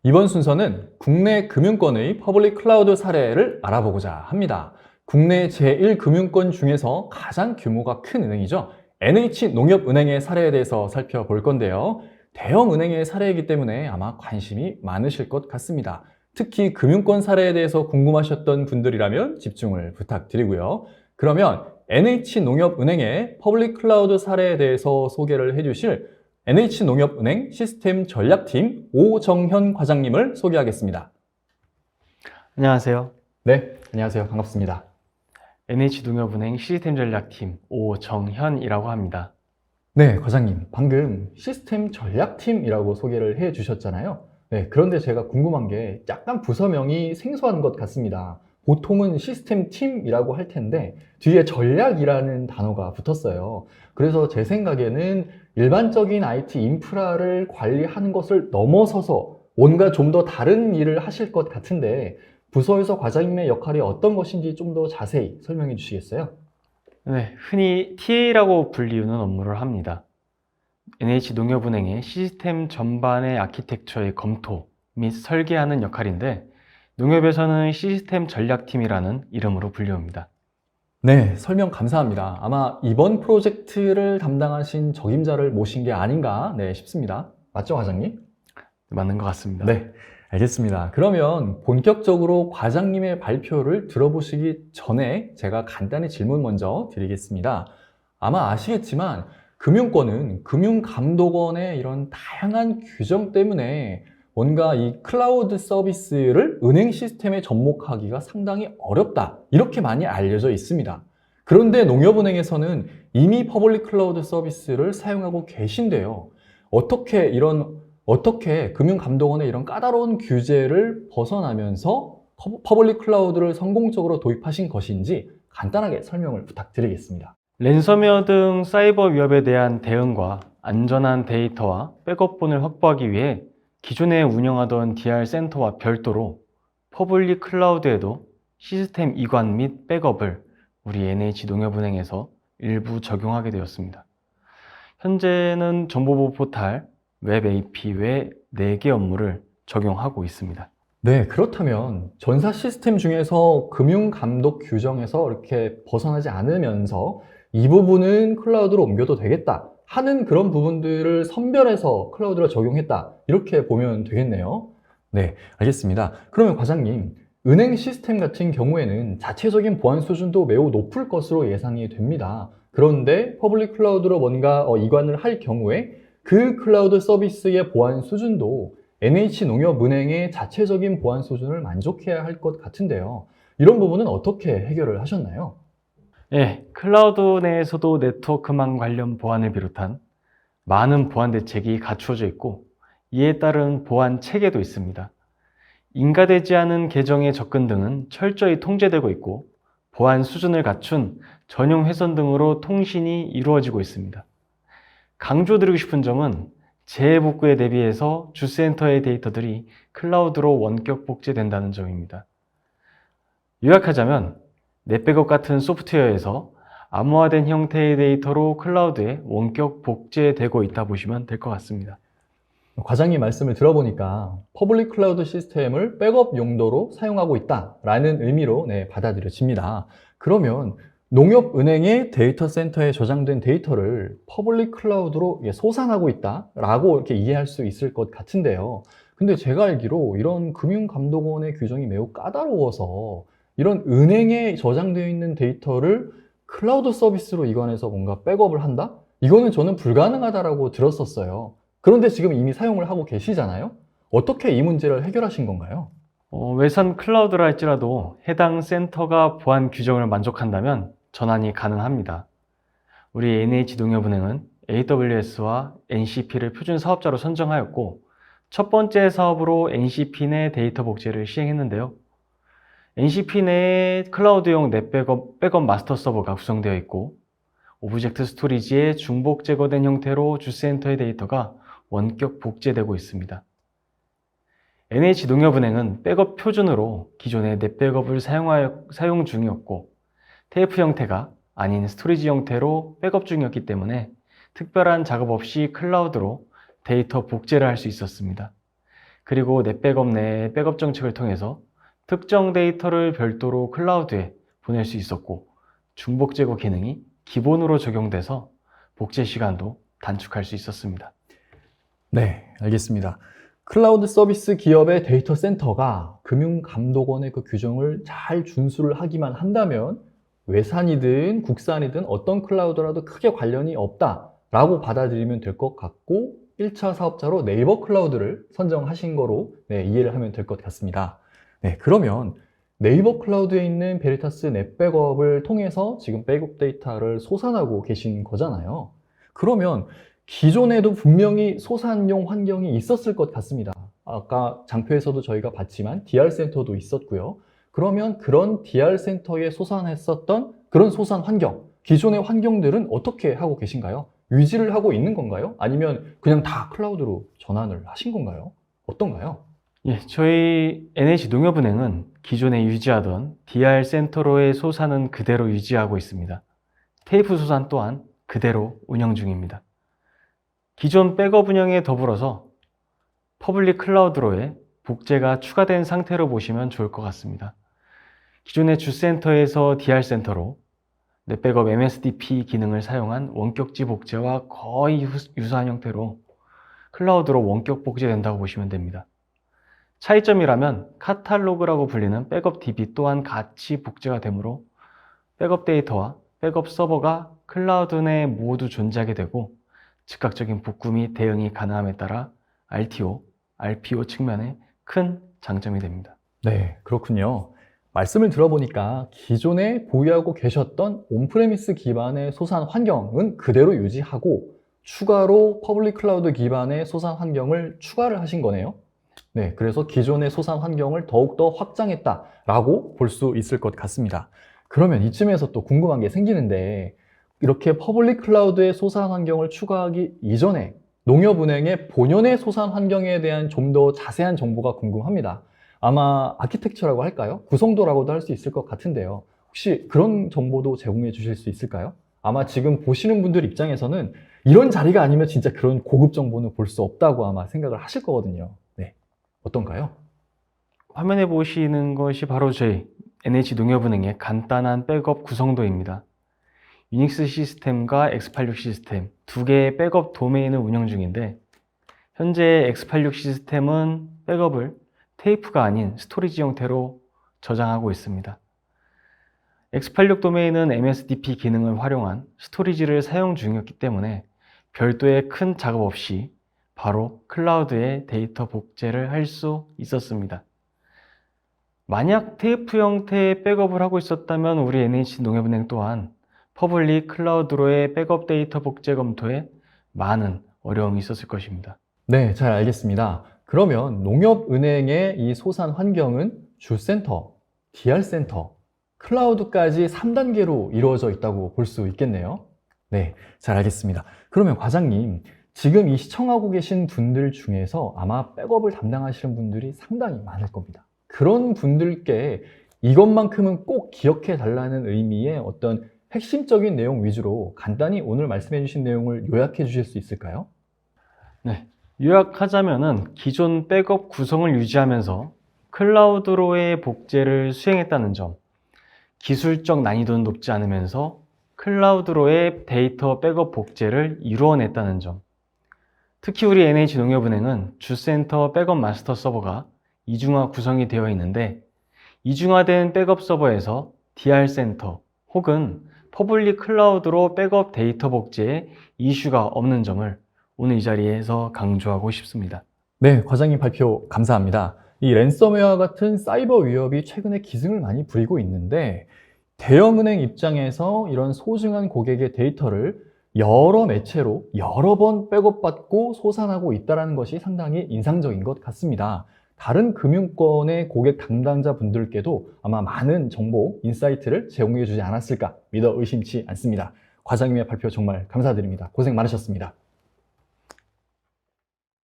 이번 순서는 국내 금융권의 퍼블릭 클라우드 사례를 알아보고자 합니다. 국내 제1금융권 중에서 가장 규모가 큰 은행이죠. NH농협은행의 사례에 대해서 살펴볼 건데요. 대형 은행의 사례이기 때문에 아마 관심이 많으실 것 같습니다. 특히 금융권 사례에 대해서 궁금하셨던 분들이라면 집중을 부탁드리고요. 그러면 NH농협은행의 퍼블릭 클라우드 사례에 대해서 소개를 해주실 NH농협은행 시스템 전략팀 오정현 과장님을 소개하겠습니다. 안녕하세요. 네, 안녕하세요. 반갑습니다. NH농협은행 시스템 전략팀 오정현이라고 합니다. 네, 과장님. 방금 시스템 전략팀이라고 소개를 해 주셨잖아요. 네, 그런데 제가 궁금한 게 약간 부서명이 생소한 것 같습니다. 보통은 시스템 팀이라고 할 텐데 뒤에 전략이라는 단어가 붙었어요. 그래서 제 생각에는 일반적인 IT 인프라를 관리하는 것을 넘어서서 뭔가 좀 더 다른 일을 하실 것 같은데 부서에서 과장님의 역할이 어떤 것인지 좀 더 자세히 설명해 주시겠어요? 네, 흔히 TA라고 불리우는 업무를 합니다. NH농협은행의 시스템 전반의 아키텍처의 검토 및 설계하는 역할인데 농협에서는 시스템 전략팀이라는 이름으로 불리웁니다. 네, 설명 감사합니다. 아마 이번 프로젝트를 담당하신 적임자를 모신 게 아닌가 싶습니다. 맞죠, 과장님? 맞는 것 같습니다. 네, 알겠습니다. 그러면 본격적으로 과장님의 발표를 들어보시기 전에 제가 간단히 질문 먼저 드리겠습니다. 아마 아시겠지만 금융권은 금융감독원의 이런 다양한 규정 때문에 뭔가 이 클라우드 서비스를 은행 시스템에 접목하기가 상당히 어렵다. 이렇게 많이 알려져 있습니다. 그런데 농협은행에서는 이미 퍼블릭 클라우드 서비스를 사용하고 계신데요. 어떻게 금융감독원의 이런 까다로운 규제를 벗어나면서 퍼블릭 클라우드를 성공적으로 도입하신 것인지 간단하게 설명을 부탁드리겠습니다. 랜섬웨어 등 사이버 위협에 대한 대응과 안전한 데이터와 백업본을 확보하기 위해 기존에 운영하던 DR 센터와 별도로 퍼블릭 클라우드에도 시스템 이관 및 백업을 우리 NH농협은행에서 일부 적용하게 되었습니다. 현재는 정보보호 포탈, 웹 AP 외 4개 업무를 적용하고 있습니다. 네, 그렇다면 전사 시스템 중에서 금융감독 규정에서 이렇게 벗어나지 않으면서 이 부분은 클라우드로 옮겨도 되겠다 하는 그런 부분들을 선별해서 클라우드로 적용했다 이렇게 보면 되겠네요. 네, 알겠습니다. 그러면 과장님, 은행 시스템 같은 경우에는 자체적인 보안 수준도 매우 높을 것으로 예상이 됩니다. 그런데 퍼블릭 클라우드로 뭔가 이관을 할 경우에 그 클라우드 서비스의 보안 수준도 NH농협은행의 자체적인 보안 수준을 만족해야 할 것 같은데요. 이런 부분은 어떻게 해결을 하셨나요? 네, 클라우드 내에서도 네트워크망 관련 보안을 비롯한 많은 보안 대책이 갖추어져 있고 이에 따른 보안 체계도 있습니다. 인가되지 않은 계정의 접근 등은 철저히 통제되고 있고 보안 수준을 갖춘 전용 회선 등으로 통신이 이루어지고 있습니다. 강조드리고 싶은 점은 재해복구에 대비해서 주센터의 데이터들이 클라우드로 원격 복제된다는 점입니다. 요약하자면 넷백업 같은 소프트웨어에서 암호화된 형태의 데이터로 클라우드에 원격 복제되고 있다 보시면 될 것 같습니다. 과장님 말씀을 들어보니까 퍼블릭 클라우드 시스템을 백업 용도로 사용하고 있다라는 의미로 받아들여집니다. 그러면 농협은행의 데이터 센터에 저장된 데이터를 퍼블릭 클라우드로 소산하고 있다라고 이렇게 이해할 수 있을 것 같은데요. 근데 제가 알기로 이런 금융감독원의 규정이 매우 까다로워서 이런 은행에 저장되어 있는 데이터를 클라우드 서비스로 이관해서 뭔가 백업을 한다? 이거는 저는 불가능하다라고 들었었어요. 그런데 지금 이미 사용을 하고 계시잖아요? 어떻게 이 문제를 해결하신 건가요? 외선 클라우드라 할지라도 해당 센터가 보안 규정을 만족한다면 전환이 가능합니다. 우리 NH농협은행은 AWS와 NCP를 표준 사업자로 선정하였고 첫 번째 사업으로 NCP 내 데이터 복제를 시행했는데요. NCP 내에 클라우드용 백업 마스터 서버가 구성되어 있고 오브젝트 스토리지에 중복 제거된 형태로 주센터의 데이터가 원격 복제되고 있습니다. NH농협은행은 백업 표준으로 기존의 넷백업을 사용 중이었고 테이프 형태가 아닌 스토리지 형태로 백업 중이었기 때문에 특별한 작업 없이 클라우드로 데이터 복제를 할 수 있었습니다. 그리고 넷백업 내 백업 정책을 통해서 특정 데이터를 별도로 클라우드에 보낼 수 있었고, 중복 제거 기능이 기본으로 적용돼서 복제 시간도 단축할 수 있었습니다. 네, 알겠습니다. 클라우드 서비스 기업의 데이터 센터가 금융감독원의 그 규정을 잘 준수를 하기만 한다면 외산이든 국산이든 어떤 클라우드라도 크게 관련이 없다라고 받아들이면 될 것 같고 1차 사업자로 네이버 클라우드를 선정하신 거로 이해를 하면 될 것 같습니다. 네, 그러면 네이버 클라우드에 있는 베리타스 넷백업을 통해서 지금 백업 데이터를 솟아나고 계신 거잖아요. 그러면 기존에도 분명히 솟아난용 환경이 있었을 것 같습니다. 아까 장표에서도 저희가 봤지만 DR 센터도 있었고요. 그러면 그런 DR 센터에 솟아났었던 그런 솟아난 환경, 기존의 환경들은 어떻게 하고 계신가요? 유지를 하고 있는 건가요? 아니면 그냥 다 클라우드로 전환을 하신 건가요? 어떤가요? 예, 저희 NH농협은행은 기존에 유지하던 DR 센터로의 소산은 그대로 유지하고 있습니다. 테이프 소산 또한 그대로 운영 중입니다. 기존 백업 운영에 더불어서 퍼블릭 클라우드로의 복제가 추가된 상태로 보시면 좋을 것 같습니다. 기존의 주센터에서 DR 센터로 넷백업 MSDP 기능을 사용한 원격지 복제와 거의 유사한 형태로 클라우드로 원격 복제된다고 보시면 됩니다. 차이점이라면 카탈로그라고 불리는 백업 DB 또한 같이 복제가 되므로 백업 데이터와 백업 서버가 클라우드 내에 모두 존재하게 되고 즉각적인 복구 및 대응이 가능함에 따라 RTO, RPO 측면에 큰 장점이 됩니다. 네, 그렇군요. 말씀을 들어보니까 기존에 보유하고 계셨던 온프레미스 기반의 소산 환경은 그대로 유지하고 추가로 퍼블릭 클라우드 기반의 소산 환경을 추가를 하신 거네요. 네, 그래서 기존의 소산 환경을 더욱더 확장했다라고 볼 수 있을 것 같습니다. 그러면 이쯤에서 또 궁금한 게 생기는데 이렇게 퍼블릭 클라우드의 소산 환경을 추가하기 이전에 농협은행의 본연의 소산 환경에 대한 좀 더 자세한 정보가 궁금합니다. 아마 아키텍처라고 할까요? 구성도라고도 할 수 있을 것 같은데요. 혹시 그런 정보도 제공해 주실 수 있을까요? 아마 지금 보시는 분들 입장에서는 이런 자리가 아니면 진짜 그런 고급 정보는 볼 수 없다고 아마 생각을 하실 거거든요. 네, 어떤가요? 화면에 보시는 것이 바로 저희 NH농협은행의 간단한 백업 구성도입니다. 유닉스 시스템과 x86 시스템 두 개의 백업 도메인을 운영 중인데 현재 x86 시스템은 백업을 테이프가 아닌 스토리지 형태로 저장하고 있습니다. x86 도메인은 MSDP 기능을 활용한 스토리지를 사용 중이었기 때문에 별도의 큰 작업 없이 바로 클라우드에 데이터 복제를 할 수 있었습니다. 만약 테이프 형태의 백업을 하고 있었다면 우리 NH농협은행 또한 퍼블릭 클라우드로의 백업 데이터 복제 검토에 많은 어려움이 있었을 것입니다. 네, 잘 알겠습니다. 그러면 농협은행의 이 소산 환경은 주센터, DR센터, 클라우드까지 3단계로 이루어져 있다고 볼 수 있겠네요. 네, 잘 알겠습니다. 그러면 과장님, 지금 이 시청하고 계신 분들 중에서 아마 백업을 담당하시는 분들이 상당히 많을 겁니다. 그런 분들께 이것만큼은 꼭 기억해 달라는 의미의 어떤 핵심적인 내용 위주로 간단히 오늘 말씀해 주신 내용을 요약해 주실 수 있을까요? 네, 요약하자면은 기존 백업 구성을 유지하면서 클라우드로의 복제를 수행했다는 점, 기술적 난이도는 높지 않으면서 클라우드로의 데이터 백업 복제를 이루어냈다는 점, 특히 우리 NH농협은행은 주센터 백업 마스터 서버가 이중화 구성이 되어 있는데 이중화된 백업 서버에서 DR 센터 혹은 퍼블릭 클라우드로 백업 데이터 복제에 이슈가 없는 점을 오늘 이 자리에서 강조하고 싶습니다. 네, 과장님 발표 감사합니다. 이 랜섬웨어와 같은 사이버 위협이 최근에 기승을 많이 부리고 있는데 대형은행 입장에서 이런 소중한 고객의 데이터를 여러 매체로 여러 번 백업받고 소산하고 있다는 것이 상당히 인상적인 것 같습니다. 다른 금융권의 고객 담당자 분들께도 아마 많은 정보, 인사이트를 제공해 주지 않았을까 믿어 의심치 않습니다. 과장님의 발표 정말 감사드립니다. 고생 많으셨습니다.